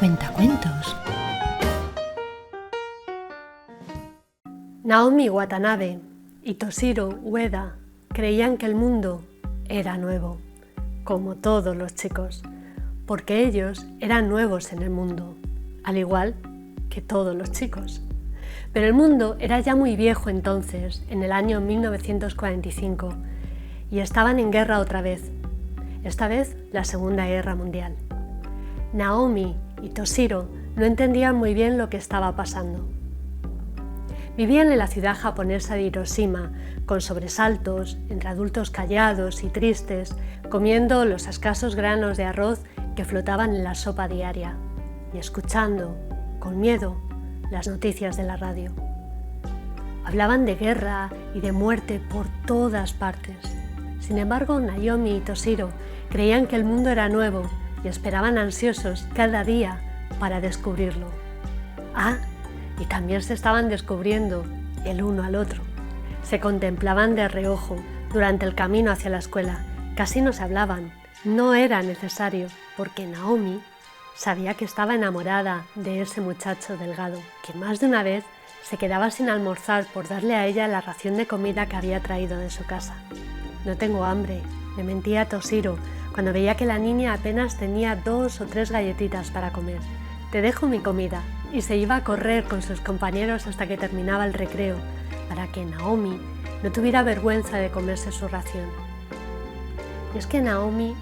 Cuentacuentos. Naomi Watanabe y Toshiro Ueda creían que el mundo era nuevo, como todos los chicos, porque ellos eran nuevos en el mundo, al igual que todos los chicos. Pero el mundo era ya muy viejo entonces, en el año 1945, y estaban en guerra otra vez, esta vez la Segunda Guerra Mundial. Naomi y Toshiro no entendían muy bien lo que estaba pasando. Vivían en la ciudad japonesa de Hiroshima, con sobresaltos, entre adultos callados y tristes, comiendo los escasos granos de arroz que flotaban en la sopa diaria y escuchando, con miedo, las noticias de la radio. Hablaban de guerra y de muerte por todas partes. Sin embargo, Naomi y Toshiro creían que el mundo era nuevo y esperaban ansiosos cada día para descubrirlo. Y también se estaban descubriendo el uno al otro. Se contemplaban de reojo durante el camino hacia la escuela. Casi no se hablaban. No era necesario, porque Naomi sabía que estaba enamorada de ese muchacho delgado, que más de una vez se quedaba sin almorzar por darle a ella la ración de comida que había traído de su casa. «No tengo hambre», le mentía a Toshiro cuando veía que la niña apenas tenía 2 o 3 galletitas para comer. «Te dejo mi comida», y se iba a correr con sus compañeros hasta que terminaba el recreo, para que Naomi no tuviera vergüenza de comerse su ración. Y es que Naomi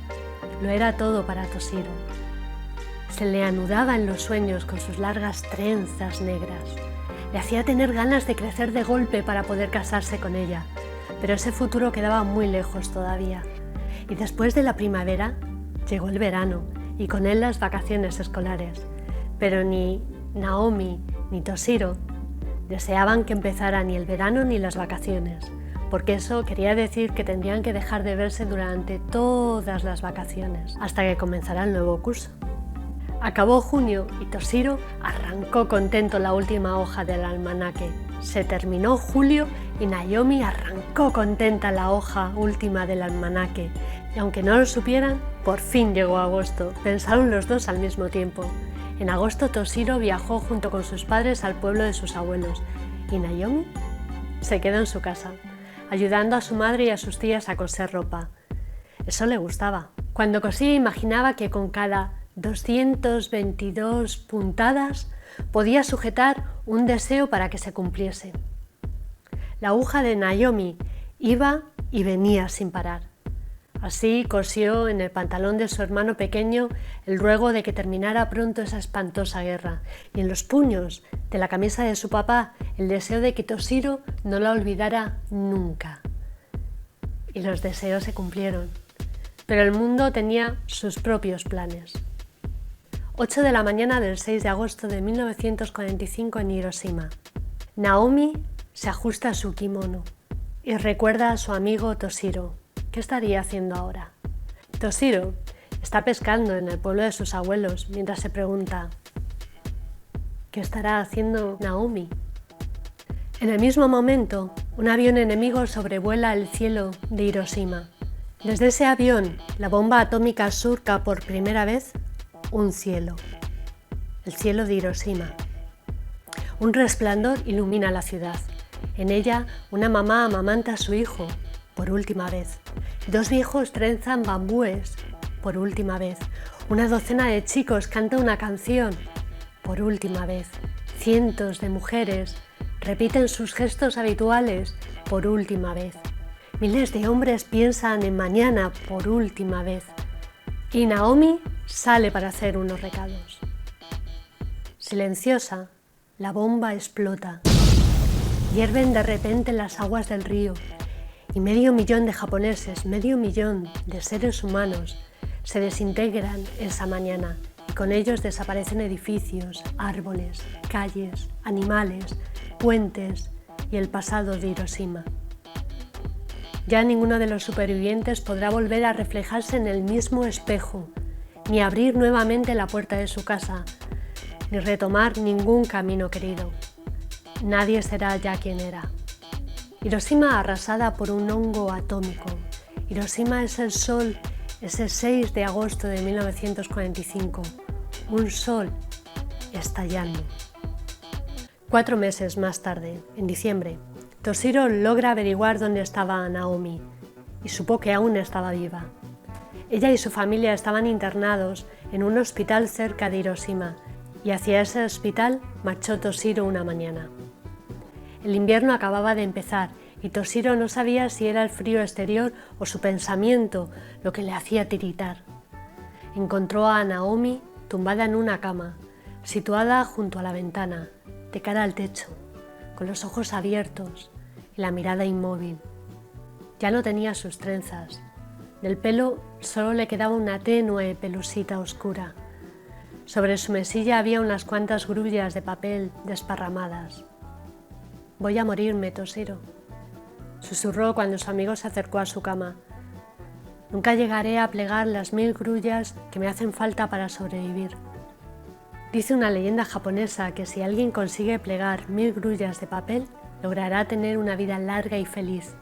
lo era todo para Toshiro. Se le anudaba en los sueños con sus largas trenzas negras. Le hacía tener ganas de crecer de golpe para poder casarse con ella, pero ese futuro quedaba muy lejos todavía. Y después de la primavera llegó el verano y con él las vacaciones escolares. Pero ni Naomi ni Toshiro deseaban que empezara ni el verano ni las vacaciones, porque eso quería decir que tendrían que dejar de verse durante todas las vacaciones, hasta que comenzara el nuevo curso. Acabó junio y Toshiro arrancó contento la última hoja del almanaque. Se terminó julio y Naomi arrancó contenta la hoja última del almanaque. Y aunque no lo supieran, por fin llegó agosto. Pensaron los dos al mismo tiempo. En agosto Toshiro viajó junto con sus padres al pueblo de sus abuelos y Naomi se quedó en su casa, ayudando a su madre y a sus tías a coser ropa. Eso le gustaba. Cuando cosía imaginaba que con cada 222 puntadas podía sujetar un deseo para que se cumpliese. La aguja de Naomi iba y venía sin parar. Así cosió en el pantalón de su hermano pequeño el ruego de que terminara pronto esa espantosa guerra, y en los puños de la camisa de su papá el deseo de que Toshiro no la olvidara nunca. Y los deseos se cumplieron, pero el mundo tenía sus propios planes. 8 de la mañana del 6 de agosto de 1945 en Hiroshima. Naomi se ajusta a su kimono y recuerda a su amigo Toshiro. ¿Qué estaría haciendo ahora? Toshiro está pescando en el pueblo de sus abuelos mientras se pregunta ¿qué estará haciendo Naomi? En el mismo momento, un avión enemigo sobrevuela el cielo de Hiroshima. Desde ese avión, la bomba atómica surca por primera vez un cielo, el cielo de Hiroshima. Un resplandor ilumina la ciudad. En ella, una mamá amamanta a su hijo, por última vez. 2 viejos trenzan bambúes, por última vez. Una docena de chicos canta una canción, por última vez. Cientos de mujeres repiten sus gestos habituales, por última vez. Miles de hombres piensan en mañana, por última vez. Y Naomi sale para hacer unos recados. Silenciosa, la bomba explota. Hierven de repente las aguas del río y 500.000 de japoneses, 500.000 de seres humanos se desintegran esa mañana y con ellos desaparecen edificios, árboles, calles, animales, puentes y el pasado de Hiroshima. Ya ninguno de los supervivientes podrá volver a reflejarse en el mismo espejo, ni abrir nuevamente la puerta de su casa, ni retomar ningún camino querido. Nadie será ya quien era. Hiroshima arrasada por un hongo atómico. Hiroshima es el sol ese 6 de agosto de 1945, un sol estallando. 4 meses más tarde, en diciembre, Toshiro logra averiguar dónde estaba Naomi y supo que aún estaba viva. Ella y su familia estaban internados en un hospital cerca de Hiroshima y hacia ese hospital marchó Toshiro una mañana. El invierno acababa de empezar y Toshiro no sabía si era el frío exterior o su pensamiento lo que le hacía tiritar. Encontró a Naomi tumbada en una cama, situada junto a la ventana, de cara al techo, con los ojos abiertos y la mirada inmóvil. Ya no tenía sus trenzas. Del pelo solo le quedaba una tenue pelusita oscura. Sobre su mesilla había unas cuantas grullas de papel desparramadas. «Voy a morirme, Toshiro», susurró cuando su amigo se acercó a su cama. «Nunca llegaré a plegar las 1000 grullas que me hacen falta para sobrevivir». Dice una leyenda japonesa que si alguien consigue plegar 1000 grullas de papel, logrará tener una vida larga y feliz.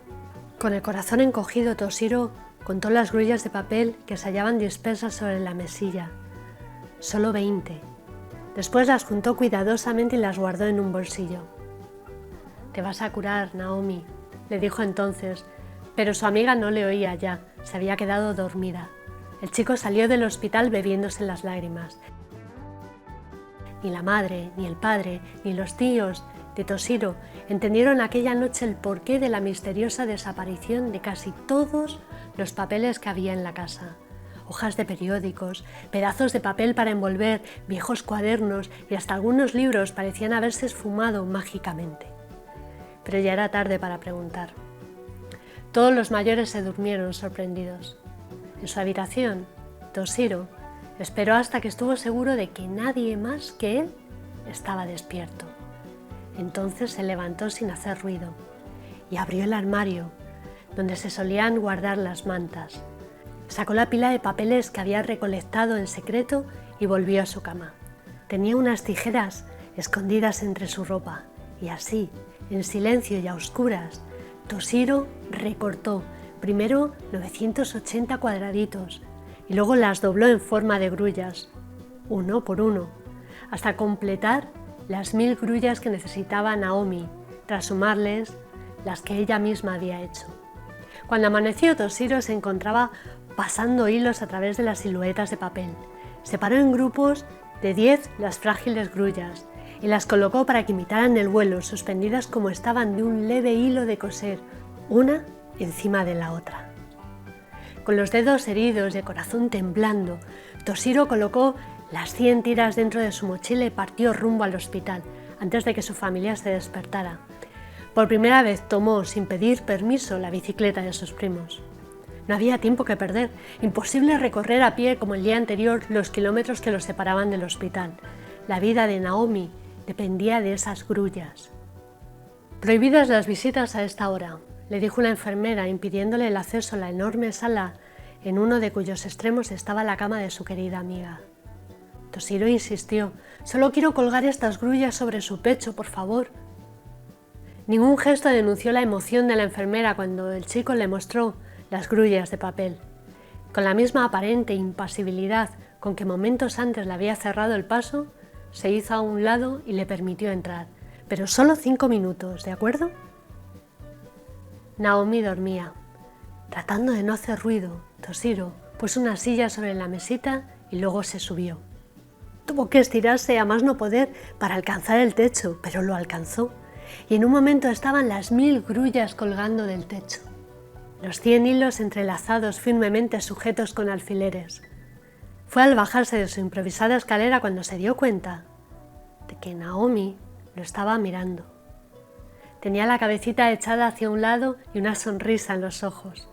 Con el corazón encogido, Toshiro contó las grullas de papel que se hallaban dispersas sobre la mesilla. Solo 20. Después las juntó cuidadosamente y las guardó en un bolsillo. «Te vas a curar, Naomi», le dijo entonces, pero su amiga no le oía ya, se había quedado dormida. El chico salió del hospital bebiéndose las lágrimas. Ni la madre, ni el padre, ni los tíos de Toshiro entendieron aquella noche el porqué de la misteriosa desaparición de casi todos los papeles que había en la casa. Hojas de periódicos, pedazos de papel para envolver, viejos cuadernos y hasta algunos libros parecían haberse esfumado mágicamente. Pero ya era tarde para preguntar. Todos los mayores se durmieron sorprendidos. En su habitación, Toshiro esperó hasta que estuvo seguro de que nadie más que él estaba despierto. Entonces se levantó sin hacer ruido y abrió el armario donde se solían guardar las mantas. Sacó la pila de papeles que había recolectado en secreto y volvió a su cama. Tenía unas tijeras escondidas entre su ropa y así, en silencio y a oscuras, Toshiro recortó primero 980 cuadraditos y luego las dobló en forma de grullas, uno por uno, hasta completar las 1000 grullas que necesitaba Naomi, tras sumarles las que ella misma había hecho. Cuando amaneció, Toshiro se encontraba pasando hilos a través de las siluetas de papel. Separó en grupos de 10 las frágiles grullas y las colocó para que imitaran el vuelo, suspendidas como estaban de un leve hilo de coser, una encima de la otra. Con los dedos heridos y el corazón temblando, Toshiro colocó las 100 tiras dentro de su mochila y partió rumbo al hospital, antes de que su familia se despertara. Por primera vez tomó, sin pedir permiso, la bicicleta de sus primos. No había tiempo que perder, imposible recorrer a pie como el día anterior los kilómetros que los separaban del hospital. La vida de Naomi dependía de esas grullas. «Prohibidas las visitas a esta hora», le dijo una enfermera, impidiéndole el acceso a la enorme sala en uno de cuyos extremos estaba la cama de su querida amiga. Toshiro insistió: «Solo quiero colgar estas grullas sobre su pecho, por favor». Ningún gesto denunció la emoción de la enfermera cuando el chico le mostró las grullas de papel. Con la misma aparente impasibilidad con que momentos antes le había cerrado el paso, se hizo a un lado y le permitió entrar. «Pero solo 5 minutos, ¿de acuerdo?». Naomi dormía. Tratando de no hacer ruido, Toshiro puso una silla sobre la mesita y luego se subió. Tuvo que estirarse a más no poder para alcanzar el techo, pero lo alcanzó, y en un momento estaban las 1000 grullas colgando del techo. Los 100 hilos entrelazados firmemente sujetos con alfileres. Fue al bajarse de su improvisada escalera cuando se dio cuenta de que Naomi lo estaba mirando. Tenía la cabecita echada hacia un lado y una sonrisa en los ojos.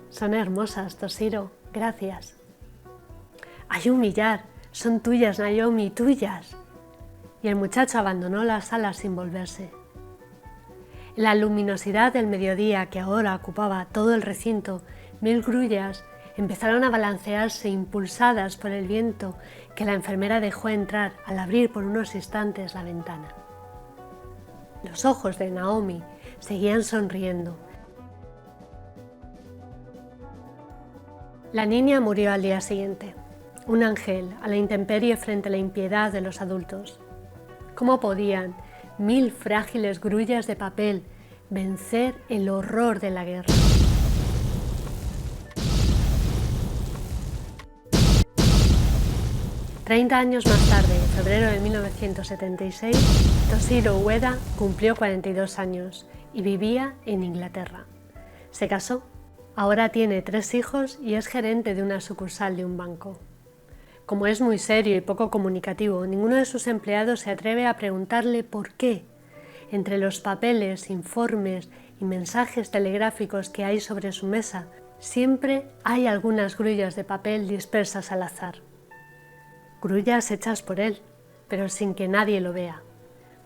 «Son hermosas, Toshiro, gracias». «Hay un millar, son tuyas, Naomi, tuyas». Y el muchacho abandonó la sala sin volverse. En la luminosidad del mediodía que ahora ocupaba todo el recinto, 1000 grullas empezaron a balancearse impulsadas por el viento que la enfermera dejó entrar al abrir por unos instantes la ventana. Los ojos de Naomi seguían sonriendo. La niña murió al día siguiente. Un ángel a la intemperie frente a la impiedad de los adultos. ¿Cómo podían 1000 frágiles grullas de papel vencer el horror de la guerra? $30 años más tarde, en febrero de 1976, Toshiro Ueda cumplió 42 años y vivía en Inglaterra. Se casó, ahora tiene 3 hijos y es gerente de una sucursal de un banco. Como es muy serio y poco comunicativo, ninguno de sus empleados se atreve a preguntarle por qué. Entre los papeles, informes y mensajes telegráficos que hay sobre su mesa, siempre hay algunas grullas de papel dispersas al azar. Grullas hechas por él, pero sin que nadie lo vea.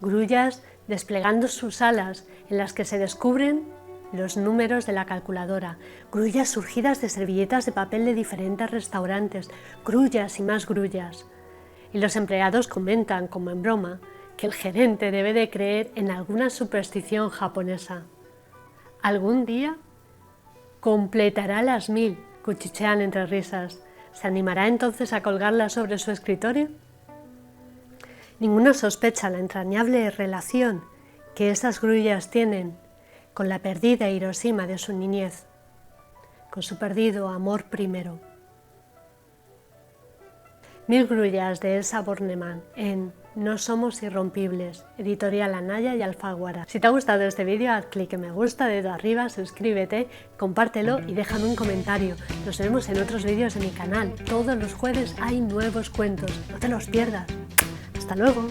Grullas desplegando sus alas en las que se descubren los números de la calculadora. Grullas surgidas de servilletas de papel de diferentes restaurantes. Grullas y más grullas. Y los empleados comentan, como en broma, que el gerente debe de creer en alguna superstición japonesa. ¿Algún día completará las 1000? Cuchichean entre risas. ¿Se animará entonces a colgarla sobre su escritorio? Ninguno sospecha la entrañable relación que esas grullas tienen con la perdida Hiroshima de su niñez, con su perdido amor primero. 1000 grullas de Elsa Bornemann en No somos irrompibles, editorial Anaya y Alfaguara. Si te ha gustado este vídeo, haz clic en me gusta, dedo arriba, suscríbete, compártelo y déjame un comentario. Nos vemos en otros vídeos de mi canal. Todos los jueves hay nuevos cuentos, no te los pierdas. ¡Hasta luego!